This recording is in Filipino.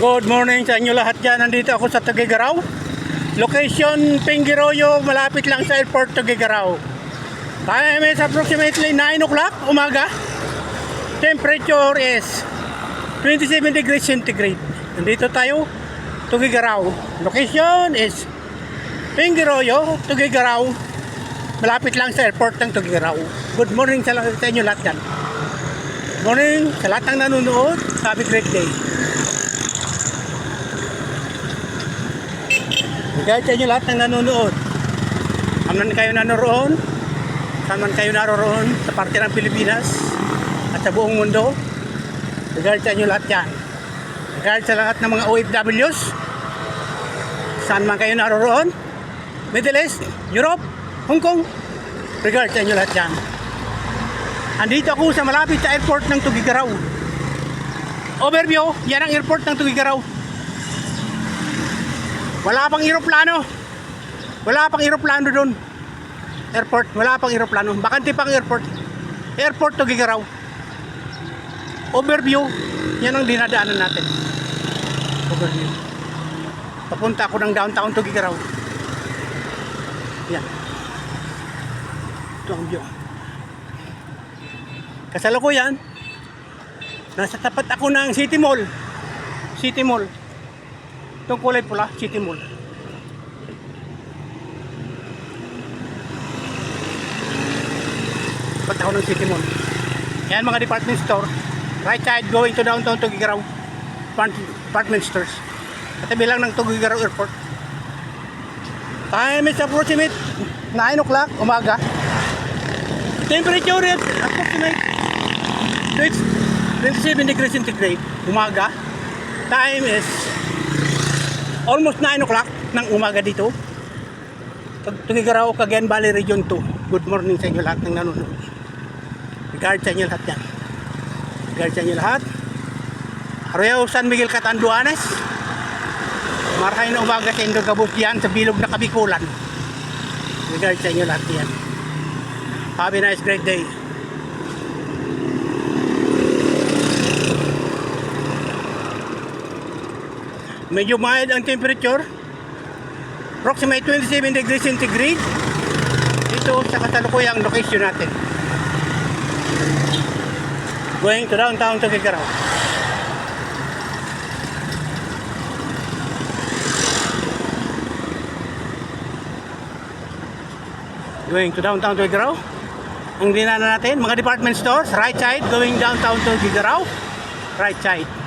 Good morning sa inyo lahat dyan. Nandito ako sa Tuguegarao. Location, Pengiroyo, malapit lang sa airport Tuguegarao. Time is approximately 9 o'clock umaga. Temperature is 27 degrees centigrade. Nandito tayo, Tuguegarao. Location is Pengiroyo, Tuguegarao. Malapit lang sa airport ng Tuguegarao. Good morning sa inyo lahat dyan. Good morning sa lahat ng nanonood. Have a great day. Kahit sa inyo lahat ng nanonood, saan man kayo naroon, saan man kayo naroon sa parte ng Pilipinas at sa buong mundo, regard sa inyo lahat yan. Regard sa lahat ng mga OFWs, saan man kayo naroon, Middle East, Europe, Hong Kong, regard sa inyo lahat yan. Andito ako sa malapit sa airport ng Tuguegarao. Overview, yan ang airport ng Tuguegarao. Wala pang eroplano. Wala pang eroplano doon. Airport, wala pang eroplano. Bakante pang airport. Airport Tuguegarao. Overview, yan ang dinadaanan natin. Overview. Papunta ako ng downtown Tuguegarao. Yan. Ito ang view. Kasalukuyan, nasa tapat ako ng City Mall. City Mall. Itong kulay pula, City Mall. Tapat ako ng City Mall. Yan mga department store. Right side going to downtown Tuguegarao. Department stores. Katabi lang ng Tuguegarao Airport. Time is approximate 9 o'clock umaga. Temperature is approximate 27 degrees centigrade umaga. Time is almost 9 o'clock ng umaga dito. Tuguegarao, Cagayan Valley Region 2. Good morning sa inyo lahat ng nanonood. Regard sa inyo lahat yan. Regard sa inyo lahat. Arroyo San Miguel Catanduanes. Marahay na umaga sa Indo Gabos yan sa bilog na Kabikulan. Regard sa inyo lahat yan. Have a nice great day. Medyo mild ang temperature. Approximate 27 degrees centigrade. Dito sa kasalukuyang location natin. Going to downtown Tuguegarao. Going to downtown Tuguegarao. Ang dinaanan natin, mga department stores, right side, going downtown Tuguegarao. Right side.